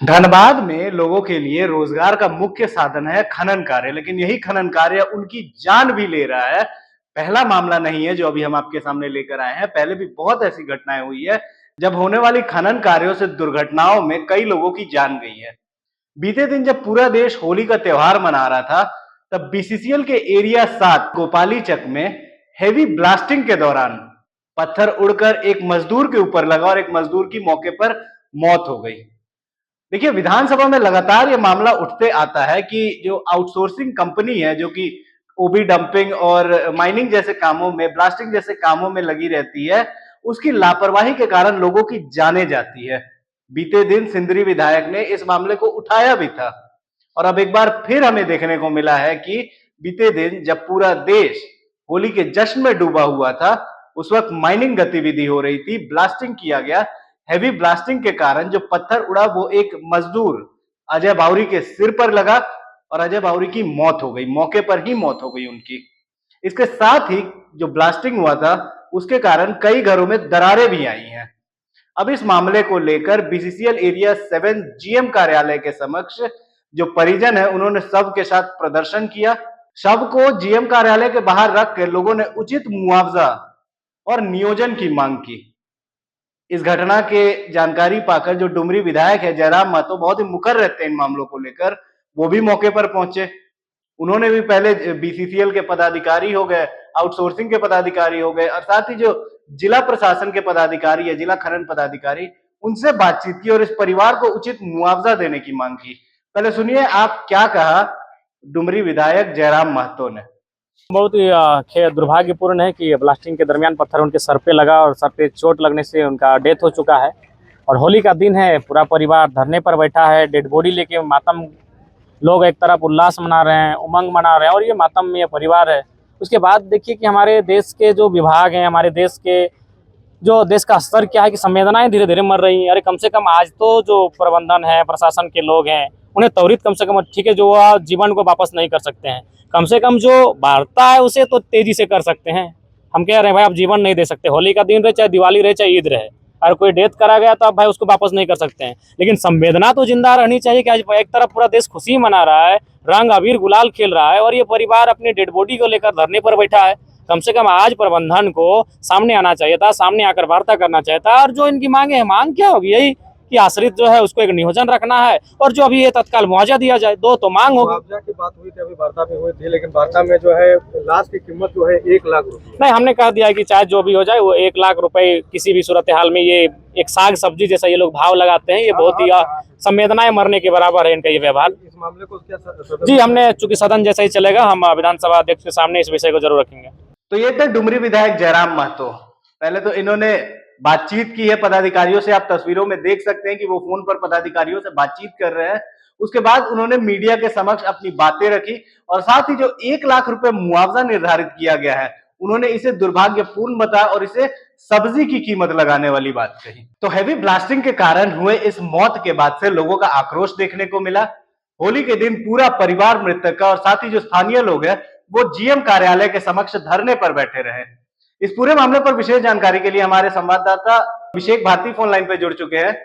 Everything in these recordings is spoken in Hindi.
धनबाद में लोगों के लिए रोजगार का मुख्य साधन है खनन कार्य, लेकिन यही खनन कार्य उनकी जान भी ले रहा है। पहला मामला नहीं है जो अभी हम आपके सामने लेकर आए हैं, पहले भी बहुत ऐसी घटनाएं हुई है जब होने वाली खनन कार्यों से दुर्घटनाओं में कई लोगों की जान गई है। बीते दिन जब पूरा देश होली का त्योहार मना रहा था, तब बीसीसीएल के एरिया 7 गोपाली चक में हेवी ब्लास्टिंग के दौरान पत्थर उड़कर एक मजदूर के ऊपर लगा और एक मजदूर की मौके पर मौत हो गई। देखिए, विधानसभा में लगातार ये मामला उठते आता है कि जो आउटसोर्सिंग कंपनी है, जो कि ओबी डंपिंग और माइनिंग जैसे कामों में, ब्लास्टिंग जैसे कामों में लगी रहती है, उसकी लापरवाही के कारण लोगों की जानें जाती है। बीते दिन सिंदरी विधायक ने इस मामले को उठाया भी था और अब एक बार फिर हमें देखने को मिला है कि बीते दिन जब पूरा देश होली के जश्न में डूबा हुआ था, उस वक्त माइनिंग गतिविधि हो रही थी, ब्लास्टिंग किया गया। हेवी ब्लास्टिंग के कारण जो पत्थर उड़ा वो एक मजदूर अजय बावरी के सिर पर लगा और अजय बावरी की मौत हो गई, मौके पर ही मौत हो गई उनकी। इसके साथ ही जो ब्लास्टिंग हुआ था उसके कारण कई घरों में दरारें भी आई हैं। अब इस मामले को लेकर बीसीसीएल एरिया 7 जीएम कार्यालय के समक्ष जो परिजन है उन्होंने शव के साथ प्रदर्शन किया। शव को जीएम कार्यालय के बाहर रख कर लोगों ने उचित मुआवजा और नियोजन की मांग की। इस घटना के जानकारी पाकर जो डुमरी विधायक है जयराम महतो, बहुत ही मुखर रहते हैं इन मामलों को लेकर, वो भी मौके पर पहुंचे। उन्होंने भी पहले बीसीसीएल के पदाधिकारी हो गए, आउटसोर्सिंग के पदाधिकारी हो गए और साथ ही जो जिला प्रशासन के पदाधिकारी है, जिला खनन पदाधिकारी, उनसे बातचीत की और इस परिवार को उचित मुआवजा देने की मांग की। पहले सुनिए आप क्या कहा डुमरी विधायक जयराम महतो ने। बहुत ही दुर्भाग्यपूर्ण है कि ब्लास्टिंग के दरमियान पत्थर उनके सर पे लगा और सर पे चोट लगने से उनका डेथ हो चुका है। और होली का दिन है, पूरा परिवार धरने पर बैठा है, डेड बॉडी लेके मातम। लोग एक तरफ उल्लास मना रहे हैं, उमंग मना रहे हैं, और ये मातम में ये परिवार है। उसके बाद देखिए कि हमारे देश के जो विभाग हैं, हमारे देश के जो देश का स्तर क्या है कि संवेदनाएं धीरे धीरे मर रही हैं। अरे कम से कम आज तो जो प्रबंधन है, प्रशासन के लोग हैं, उन्हें त्वरित कम से कम, ठीक है, जो वह जीवन को वापस नहीं कर सकते हैं, कम से कम जो वार्ता है उसे तो तेजी से कर सकते हैं। हम कह रहे हैं भाई आप जीवन नहीं दे सकते, होली का दिन रहे, चाहे दिवाली रहे, चाहे ईद रहे, अगर कोई डेथ करा गया तो आप भाई उसको वापस नहीं कर सकते हैं, लेकिन संवेदना तो जिंदा रहनी चाहिए कि आज एक तरफ पूरा देश खुशी मना रहा है, रंग अबीर गुलाल खेल रहा है, और ये परिवार अपनी डेड बॉडी को लेकर धरने पर बैठा है। कम से कम आज प्रबंधन को सामने आना चाहिए था, सामने आकर वार्ता करना चाहिए था। और जो इनकी मांगे है, मांग क्या होगी? यही कि आश्रित जो है उसको एक नियोजन रखना है, और जो अभी ये तत्काल मुआवजा दिया जाए, दो तो मांग होगी। मुआवजा की बात हुई थी, अभी वार्ता में हुई थी, लेकिन वार्ता में जो है लाश की कीमत जो है 1 लाख रुपए। नहीं, हमने कह दिया कि चाहे जो भी हो जाए, वो 1 लाख रुपए किसी भी सूरत हाल में, ये एक साग सब्जी जैसा ये लोग भाव लगाते हैं, ये बहुत ही संवेदनाएं मरने के बराबर है इनका ये व्यवहार। इस मामले को क्या जी, हमने चूंकि सदन जैसा ही चलेगा, हम विधानसभा अध्यक्ष के सामने इस विषय को जरूर रखेंगे। तो ये थे डुमरी विधायक जयराम महतो। पहले तो इन्होंने बातचीत की है पदाधिकारियों से, आप तस्वीरों में देख सकते हैं कि वो फोन पर पदाधिकारियों से बातचीत कर रहे हैं। उसके बाद उन्होंने मीडिया के समक्ष अपनी बातें रखी और साथ ही जो 1 लाख रुपए मुआवजा निर्धारित किया गया है, उन्होंने इसे दुर्भाग्यपूर्ण बताया और इसे सब्जी की कीमत लगाने वाली बात कही। तो हेवी ब्लास्टिंग के कारण हुए इस मौत के बाद से लोगों का आक्रोश देखने को मिला। होली के दिन पूरा परिवार मृतक का और साथ ही जो स्थानीय लोग हैं वो जीएम कार्यालय के समक्ष धरने पर बैठे रहे। इस पूरे मामले पर विशेष जानकारी के लिए हमारे संवाददाता अभिषेक भारती फोन लाइन पे जुड़ चुके हैं।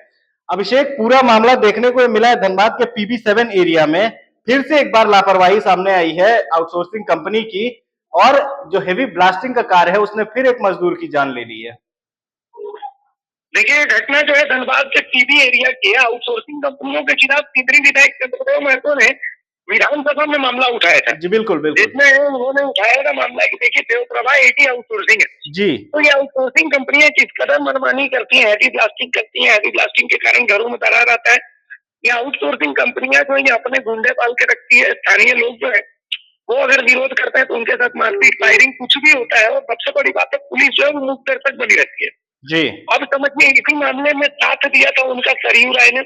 अभिषेक, पूरा मामला देखने को मिला है धनबाद के पीबी7 एरिया में फिर से एक बार लापरवाही सामने आई है आउटसोर्सिंग कंपनी की, और जो हेवी ब्लास्टिंग का कार्य है उसने फिर एक मजदूर की जान ले ली है। देखिए, घटना जो है धनबाद के पीबी एरिया की आउटसोर्सिंग कंपनियों के खिलाफ सिंदरी विधायक चंद्रदेव महतो ने विधानसभा में मामला उठाया था। जी बिल्कुल बिल्कुल। जिसमें उन्होंने उठाया था मामला कि देखिए देवप्रभा एटी आउटसोर्सिंग है जी। तो ये आउटसोर्सिंग कंपनियां किस कदर मनमानी करती हैं, हैवी ब्लास्टिंग करती हैं, हैवी ब्लास्टिंग के कारण घरों में दरार आता है। ये आउटसोर्सिंग कंपनियां जो ये अपने गुंडे पाल के रखती है, स्थानीय लोग जो है वो अगर विरोध करते हैं तो उनके साथ मारपीट फायरिंग कुछ भी होता है, और सबसे बड़ी बात है पुलिस जो है वो मुख दर्शक बनी रहती है। जी। अब समझिए, इसी मामले में साथ दिया था उनका सरयू राय ने,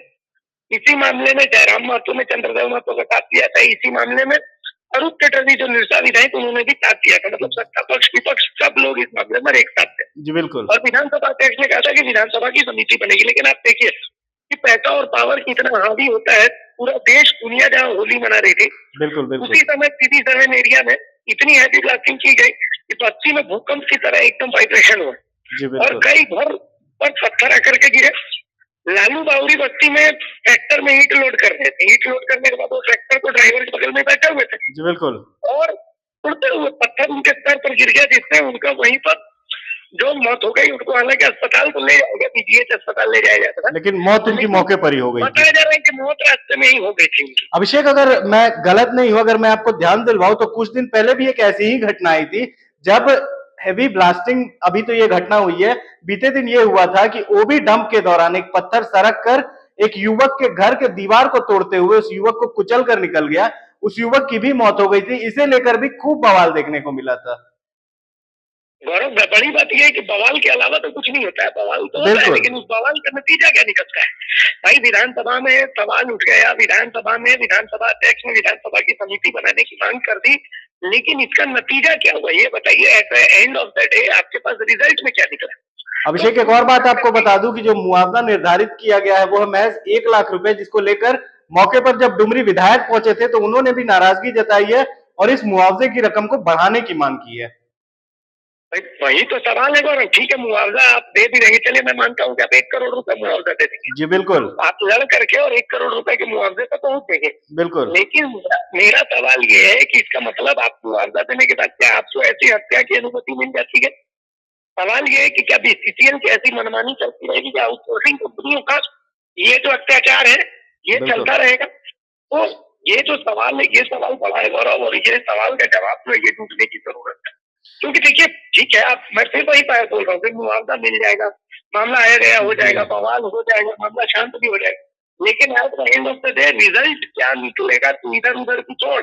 इसी मामले में जयराम महतो ने चंद्रदेव महतो का साथ दिया था, इसी मामले में अरूप चटर्जी जो निरसा विधायक उन्होंने भी साथ दिया था। मतलब सत्ता पक्ष विपक्ष सब लोग इस मामले में एक साथ थे। जी बिल्कुल। और विधानसभा अध्यक्ष ने कहा था कि विधानसभा की समिति बनेगी, लेकिन आप देखिए कि पैसा और पावर कितना हावी होता है। पूरा देश दुनिया जहाँ होली मना रही थी, बिल्कुल बिल्कुल। उसी समय पीबी7 एरिया में इतनी हैवी ब्लास्टिंग की गई कि पक्षी में भूकंप की तरह एकदम वाइब्रेशन हुआ जी और बिल्कुल। कई घर पर पत्थर आकर के गिरे लालू बावरी बस्ती में ट्रैक्टर में ईंट लोड कर रहे थे। ईंट लोड करने के बाद वो ट्रैक्टर को ड्राइवर के बगल में बैठे हुए थे जी बिल्कुल। और उड़ते हुए पत्थर उनके सर पर गिर गया, जिससे उनका वहीं पर जो मौत हो गई। उनको हालांकि अस्पताल तो ले जाया गया, पीजीएच अस्पताल ले जाया जाता था, लेकिन मौत उनकी मौके पर ही हो गई थी। बताया जा रहा है कि मौत रास्ते में ही हो गई थी उनकी। अभिषेक, अगर मैं गलत नहीं हूं, अगर मैं आपको ध्यान दिलवाऊं तो कुछ दिन पहले भी एक ऐसी ही घटना आई थी जब हेवी ब्लास्टिंग, अभी तो ये घटना हुई है, बीते दिन ये हुआ था कि ओबी डंप के दौरान एक पत्थर सरक कर एक युवक के घर के दीवार को तोड़ते हुए उस युवक को कुचल कर निकल गया। उस युवक की भी मौत हो गई थी। इसे लेकर भी खूब बवाल देखने को मिला था। गौरव, बड़ी बात यह है कि बवाल के अलावा तो कुछ नहीं होता है। बवाल तो होता है, बिल्कुल। लेकिन उस बवाल का नतीजा क्या निकलता है? भाई, विधानसभा में सवाल उठ गया, विधानसभा में विधानसभा अध्यक्ष ने विधानसभा की समिति बनाने की मांग कर दी, लेकिन इसका नतीजा क्या हुआ ये बताइए। At the end of the day आपके पास रिजल्ट में क्या निकला? अभिषेक, एक और बात आपको बता दूं कि जो मुआवजा निर्धारित किया गया है वो है महज 1 लाख रुपए, जिसको लेकर मौके पर जब डुमरी विधायक पहुंचे थे तो उन्होंने भी नाराजगी जताई है और इस मुआवजे की रकम को बढ़ाने की मांग की है। भाई, वही तो सवाल है गौरव। ठीक है, मुआवजा आप दे भी रहेंगे, चलिए मैं मानता हूँ कि आप 1 करोड़ रुपए मुआवजा दे देंगे, जी बिल्कुल। आप लड़ करके और 1 करोड़ रुपए के मुआवजे तक पहुंच देंगे। बिल्कुल। लेकिन मेरा सवाल ये है कि इसका मतलब आप मुआवजा देने के बाद क्या आपको ऐसी हत्या की अनुमति मिल जाती है? सवाल ये है कि क्या बीसीसीएल की ऐसी मनमानी चलती रहेगी कि आउटसोर्सिंग कंपनियों का ये जो अत्याचार है ये बिल्कुल। चलता रहेगा? तो ये जो सवाल है, ये सवाल बड़ा है गौरव, और ये सवाल का जवाब तो ये ढूंढने की जरूरत है। क्योंकि देखिए, ठीक है, आप, मैं फिर वही बात बोल रहा हूँ, फिर मुआवजा मिल जाएगा, मामला आया गया हो जाएगा, बवाल हो जाएगा, मामला शांत भी हो जाएगा, लेकिन at the end of the day result क्या निकलेगा तू इधर उधर की छोड़,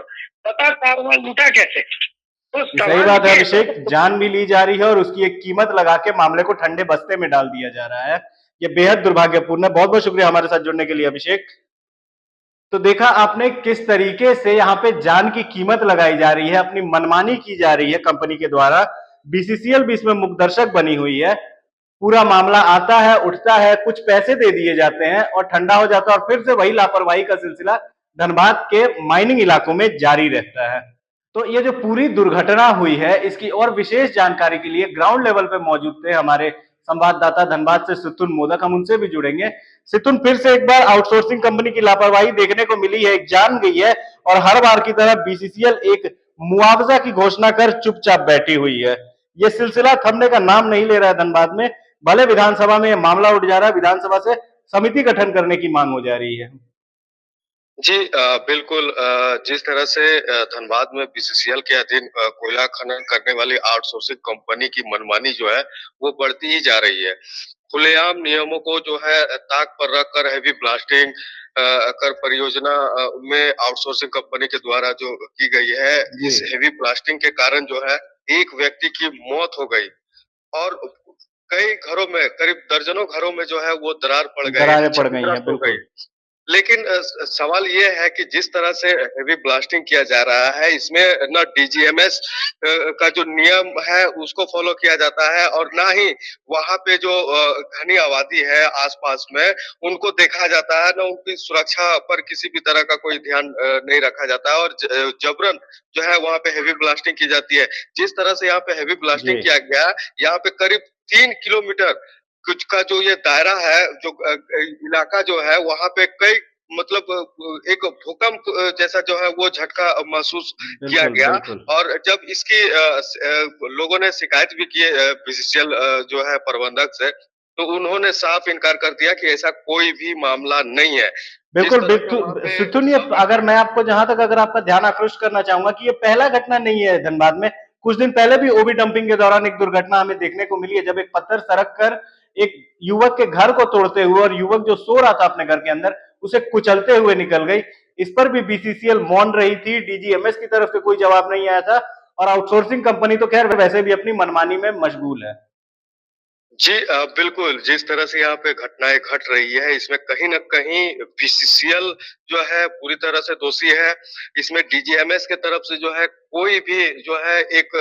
बता कारवां लूटा कैसे? तो सही सवाल बात है ये अभिषेक, जान भी ली जा रही है और उसकी एक कीमत लगा के मामले को ठंडे बस्ते में डाल दिया जा रहा है। ये बेहद दुर्भाग्यपूर्ण है। बहुत बहुत शुक्रिया हमारे साथ जुड़ने के लिए अभिषेक। तो देखा आपने किस तरीके से यहाँ पे जान की कीमत लगाई जा रही है, अपनी मनमानी की जा रही है कंपनी के द्वारा। बीसीसीएल भी इसमें मुखदर्शक बनी हुई है। पूरा मामला आता है, उठता है, कुछ पैसे दे दिए जाते हैं और ठंडा हो जाता है और फिर से वही लापरवाही का सिलसिला धनबाद के माइनिंग इलाकों में जारी रहता है। तो ये जो पूरी दुर्घटना हुई है, इसकी और विशेष जानकारी के लिए ग्राउंड लेवल पे मौजूद थे हमारे संवाददाता धनबाद से सितुन मोदक। हम उनसे भी जुड़ेंगे। सितुन, फिर से एक बार आउटसोर्सिंग कंपनी की लापरवाही देखने को मिली है, एक जान गई है और हर बार की तरह बीसीसीएल एक मुआवजा की घोषणा कर चुपचाप बैठी हुई है। ये सिलसिला थमने का नाम नहीं ले रहा है धनबाद में। भले विधानसभा में मामला उठ जा रहा है, विधानसभा से समिति गठन करने की मांग हो जा रही है। जी बिल्कुल जिस तरह से धनबाद में बीसीसीएल के अधीन कोयला खनन करने वाली आउटसोर्सिंग कंपनी की मनमानी जो है वो बढ़ती ही जा रही है। खुलेआम नियमों को जो है ताक पर रखकर हेवी ब्लास्टिंग कर परियोजना में आउटसोर्सिंग कंपनी के द्वारा जो की गई है, इस हेवी ब्लास्टिंग के कारण जो है एक व्यक्ति की मौत हो गई और कई घरों में, करीब दर्जनों घरों में जो है वो दरारें पड़ गई हैं, बिल्कुल। लेकिन सवाल ये है कि जिस तरह से हेवी ब्लास्टिंग किया जा रहा है, इसमें ना डीजीएमएस का जो नियम है उसको फॉलो किया जाता है और ना ही वहाँ पे जो घनी आबादी है आसपास में उनको देखा जाता है, ना उनकी सुरक्षा पर किसी भी तरह का कोई ध्यान नहीं रखा जाता है और जबरन जो है वहाँ पे हेवी ब्लास्टिंग की जाती है। जिस तरह से यहाँ पे हेवी ब्लास्टिंग किया गया, यहाँ पे करीब 3 किलोमीटर कुछ का जो ये दायरा है, जो इलाका जो है वहाँ पे कई मतलब एक भूकंप जैसा जो है वो झटका महसूस किया गया और जब इसकी लोगों ने शिकायत भी की बीसीसीएल जो है प्रबंधक से, तो उन्होंने साफ इनकार कर दिया कि ऐसा कोई भी मामला नहीं है। बिल्कुल बिल्कुल सितुन, ये अगर मैं आपको जहां तक अगर आपका ध्यान आकृष्ट करना चाहूंगा कि ये पहला घटना नहीं है धनबाद में। कुछ दिन पहले भी ओबी डंपिंग के दौरान एक दुर्घटना हमें देखने को मिली है, जब एक पत्थर सरक कर एक युवक के घर को तोड़ते हुए और युवक जो सो रहा था अपने घर के अंदर उसे कुचलते हुए निकल गई। इस पर भी बीसीसीएल मौन रही थी, डीजीएमएस की तरफ से कोई जवाब नहीं आया था और आउटसोर्सिंग कंपनी तो खैर वैसे भी अपनी मनमानी में मशगूल है। जी बिल्कुल, जिस तरह से यहाँ पे घटनाएं घट रही है, इसमें कहीं न कहीं बीसीसीएल जो है पूरी तरह से दोषी है। इसमें डीजीएमएस के तरफ से जो है कोई भी जो है एक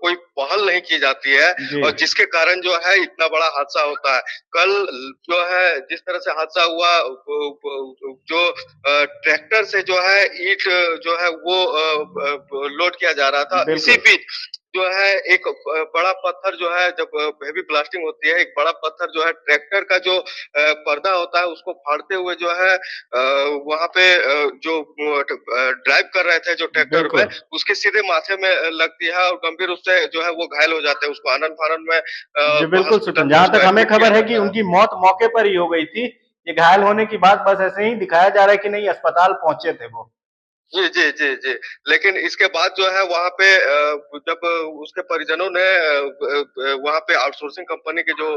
कोई पहल नहीं की जाती है और जिसके कारण जो है इतना बड़ा हादसा होता है। कल जो है जिस तरह से हादसा हुआ, जो ट्रैक्टर से जो है ईंट जो है वो लोड किया जा रहा था, इसी बीच जो है एक बड़ा पत्थर जो है, जब हेवी ब्लास्टिंग होती है, एक बड़ा पत्थर जो है ट्रैक्टर का जो पर्दा होता है उसको फाड़ते हुए जो है वहां पे जो ड्राइव कर रहे थे जो ट्रैक्टर पे, बिल्कुल उसके सीधे माथे में लगती है और गंभीर रूप से जो है वो घायल हो जाते हैं। उसको आनंद फानंद में जी बिल्कुल हॉस्पिटल सुटन, में जहां उसको तक हमें एडमिट किया खबर है कि जाता है। उनकी मौत मौके पर ही हो गई थी। ये घायल होने की बात बस ऐसे ही दिखाया जा रहा है कि नहीं अस्पताल पहुंचे थे वो। जी, जी, जी, जी। लेकिन इसके बाद जो है वहाँ पे जब उसके परिजनों ने वहाँ पे आउटसोर्सिंग कंपनी के जो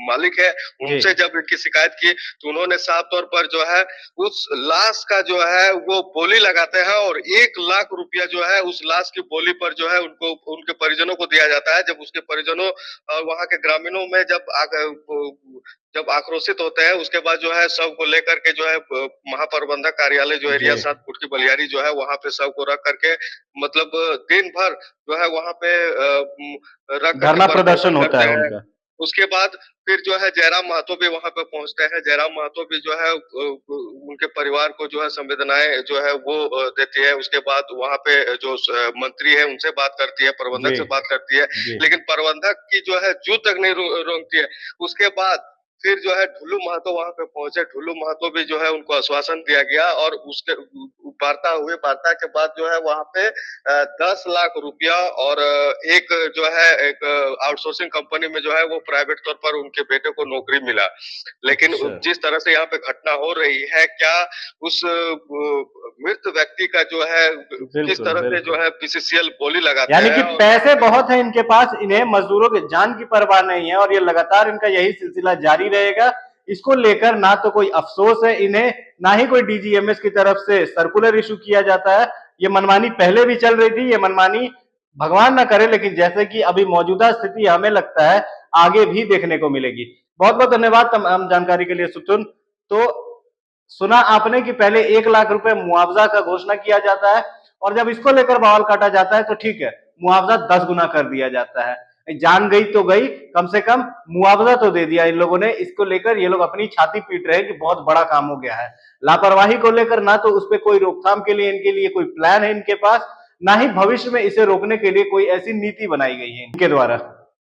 मालिक है, जी उनसे जब इनकी शिकायत की, तो उन्होंने साफ तौर पर जो है उस लाश का जो है वो बोली लगाते हैं और 1 लाख रुपया जो है उस लाश की बोली पर जो है उनको उनके परिजनों को दिया जाता है। जब उसके परिजनों वहाँ के ग्रामीणों में जब आक्रोशित होते हैं, उसके बाद जो है शव को लेकर के जो है महाप्रबंधक कार्यालय जो एरिया जी 7 कुटकी बलियारी जो है वहाँ पे शव को रख करके मतलब दिन भर जो है वहाँ पे रख करके धरना प्रदर्शन प्रदर्शन होता करते है हैं। उनका। उसके बाद फिर जो है जयराम महतो भी वहाँ पे पहुँचते हैं। जयराम महतो भी जो है उनके परिवार को जो है संवेदनाएँ जो है वो देती है। उसके बाद वहाँ पे जो मंत्री है उनसे बात करती है, प्रबंधक जी से बात करती है, जी लेकिन प्रबंधक की जो है जू तक नहीं रोकती है। उसके बाद फिर जो है ढुल्लू महतो वहाँ पे पहुँचे। ढुल्लू महतो भी जो है उनको आश्वासन दिया गया और उसके वार्ता के बाद जो है वहाँ पे 10 लाख रुपया और एक आउटसोर्सिंग कंपनी में जो है वो प्राइवेट तौर पर उनके बेटे को नौकरी मिला। लेकिन अच्छा जिस तरह से यहाँ पे घटना हो रही है, क्या उस मृत व्यक्ति का जो है किस बिल्कुल तरह से जो बिल्कुल, है बीसीसीएल बोली लगाते यानी हैं कि और पैसे बहुत हैं इनके पास, इन्हें मजदूरों के जान की परवाह नहीं है और ये लगातार इनका यही सिलसिला जारी रहेगा। इसको लेकर ना तो कोई अफसोस है इन्हें, ना ही कोई डीजीएमएस की तरफ से सर्कुलर इशू किया जाता है। ये मनमानी पहले भी चल रही थी, ये मनमानी भगवान ना करे लेकिन जैसे कि अभी मौजूदा स्थिति हमें लगता है आगे भी देखने को मिलेगी। बहुत बहुत धन्यवाद तमाम जानकारी के लिए सुतुन। तो सुना आपने कि पहले 1 लाख रुपए मुआवजा का घोषणा किया जाता है और जब इसको लेकर बवाल काटा जाता है तो ठीक है, मुआवजा 10 गुना कर दिया जाता है। जान गई तो गई, कम से कम मुआवजा तो दे दिया इन लोगों ने। इसको लेकर ये लोग अपनी छाती पीट रहे हैं कि बहुत बड़ा काम हो गया है। लापरवाही को लेकर ना तो उस पर कोई रोकथाम के लिए इनके लिए कोई प्लान है इनके पास, ना ही भविष्य में इसे रोकने के लिए कोई ऐसी नीति बनाई गई है इनके द्वारा।